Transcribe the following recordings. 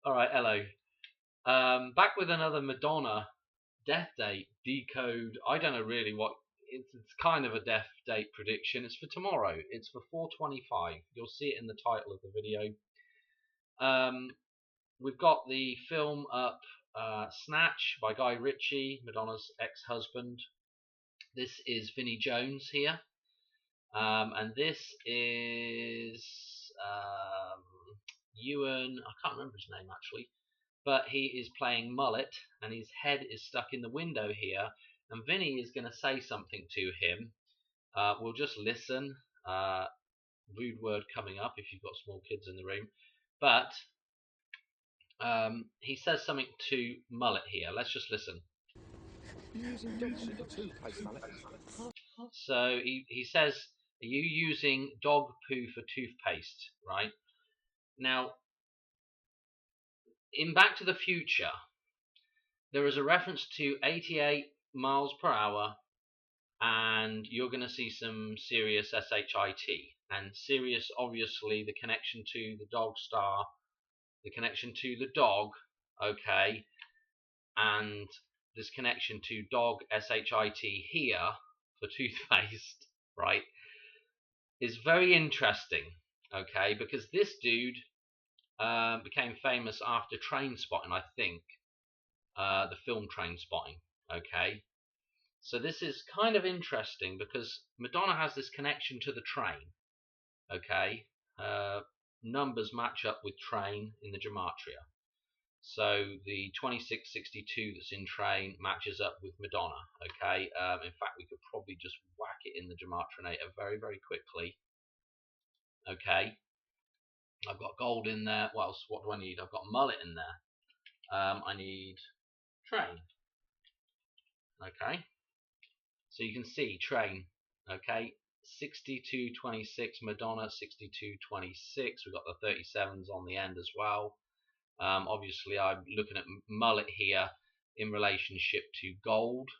All right, hello. Back with another Madonna death date decode. I don't know really what it's kind of a death date prediction. It's for tomorrow. It's for 4/25. You'll see it in the title of the video. We've got the film up, Snatch by Guy Ritchie, Madonna's ex-husband. This is Vinnie Jones here, and this is Ewan. I can't remember his name actually. But he is playing Mullet, and his head is stuck in the window here, and Vinny is going to say something to him. We'll just listen. Rude word coming up if you've got small kids in the room. But he says something to Mullet here. Let's just listen. Using dog shit for toothpaste, Mullet. So he says, are you using dog poo for toothpaste? Right? Now, in Back to the Future, there is a reference to 88 miles per hour, and you're going to see some serious SHIT. And serious, obviously, the connection to the dog star, the connection to the dog, okay, and this connection to dog SHIT here for toothpaste, right, is very interesting, okay, because this dude became famous after Trainspotting, I think. The film Trainspotting, okay. So this is kind of interesting because Madonna has this connection to the train, okay. Numbers match up with train in the gematria. So the 2662 that's in train matches up with Madonna, okay. In fact, we could probably just whack it in the gematrinator very, very quickly, okay. I've got gold in there. What else? What do I need? I've got mullet in there. I need train, okay. So you can see train, okay, 6226 Madonna, 6226. We've got the 37s on the end as well. Obviously, I'm looking at mullet here in relationship to gold,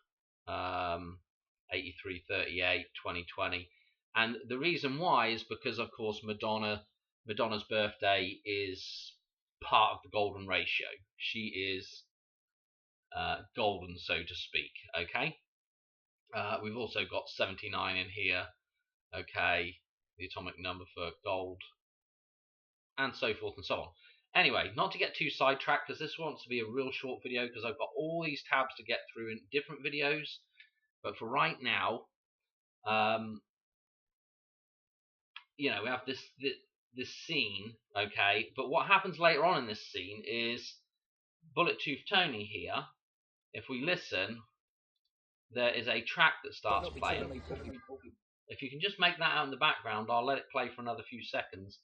8338, 2020. And the reason why is because, of course, Madonna's birthday is part of the golden ratio. She is golden, so to speak, okay. We've also got 79 in here, okay, the atomic number for gold, and so forth and so on. Anyway, not to get too sidetracked, because this wants to be a real short video, because I've got all these tabs to get through in different videos. But for right now, we have this scene, okay. But what happens later on in this scene is Bullet Tooth Tony here. If we listen, there is a track that starts playing. If you can just make that out in the background, I'll let it play for another few seconds.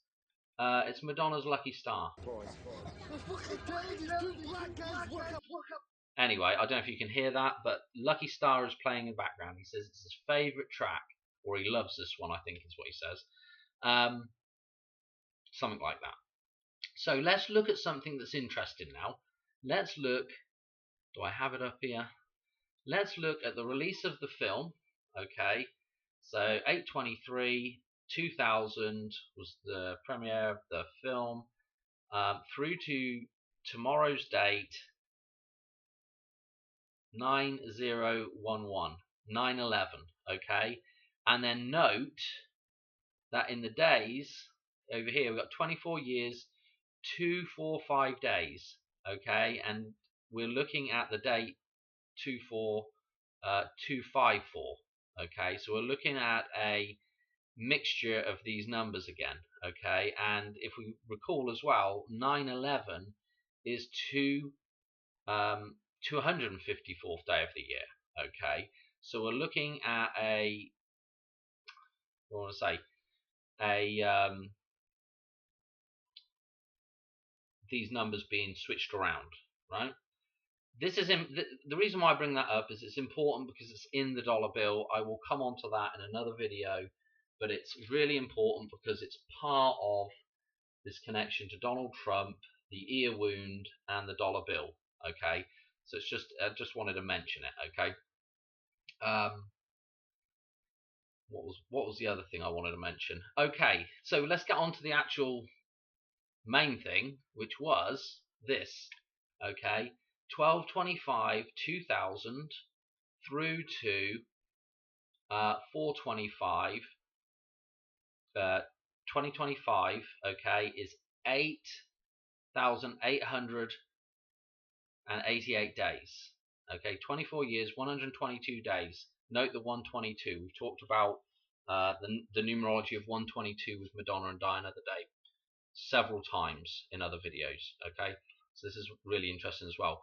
It's Madonna's Lucky Star. Anyway, I don't know if you can hear that, but Lucky Star is playing in the background. He says it's his favourite track, or he loves this one, I think is what he says. Something like that. So let's look at something that's interesting now. Let's look, do I have it up here? Let's look at the release of the film, okay. So 8/23/2000 was the premiere of the film, through to tomorrow's date, 9011, 9/11, okay. And then note that in the days over here we've got 24 years, 245 days, okay, and we're looking at the date 24254. Okay, so we're looking at a mixture of these numbers again, okay. And if we recall as well, 9/11 is 254th day of the year, okay. So we're looking at these numbers being switched around, right? This is the reason why I bring that up is it's important because it's in the dollar bill. I will come on to that in another video, but it's really important because it's part of this connection to Donald Trump, the ear wound, and the dollar bill, okay. So it's just, I just wanted to mention it, okay. What was the other thing I wanted to mention? Okay, so let's get on to the actual main thing, which was this. Okay, 12/25 2000 through to 4/25 2025. Okay, is 8,888 days. Okay, 24 years, 122 days. Note the 122. We've talked about the numerology of 122 with Madonna and Die Another Day several times in other videos. Okay, so this is really interesting as well.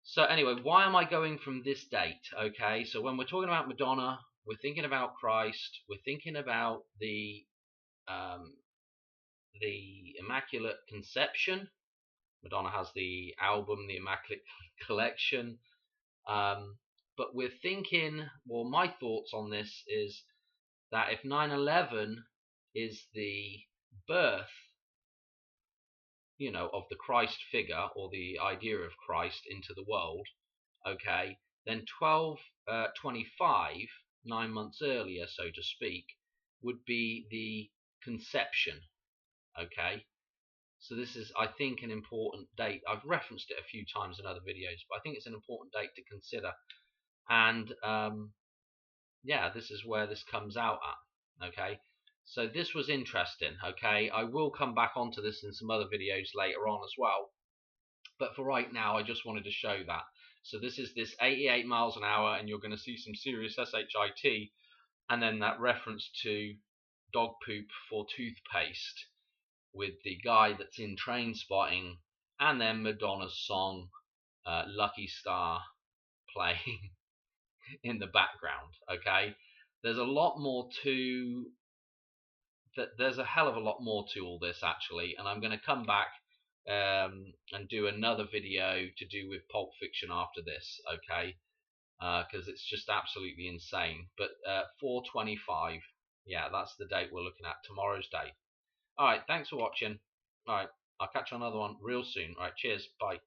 So anyway, why am I going from this date? Okay, so when we're talking about Madonna, we're thinking about Christ, we're thinking about um, the Immaculate Conception. Madonna has the album, the Immaculate Collection. But we're thinking, well, my thoughts on this is that if 9/11 is the birth, of the Christ figure or the idea of Christ into the world, okay, then 12/25, 9 months earlier, so to speak, would be the conception, okay. So this is, I think, an important date. I've referenced it a few times in other videos, but I think it's an important date to consider. And yeah, this is where this comes out at. Okay, so this was interesting. Okay, I will come back onto this in some other videos later on as well. But for right now, I just wanted to show that. So this is this 88 miles an hour, and you're going to see some serious shit, and then that reference to dog poop for toothpaste, with the guy that's in Train Spotting, and then Madonna's song Lucky Star playing in the background. Okay, there's a lot more to that. There's a hell of a lot more to all this actually, and I'm going to come back and do another video to do with Pulp Fiction after this. Okay, because it's just absolutely insane. But 4/25, yeah, that's the date we're looking at, tomorrow's date. All right, thanks for watching. All right, I'll catch you on another one real soon. All right, cheers, bye.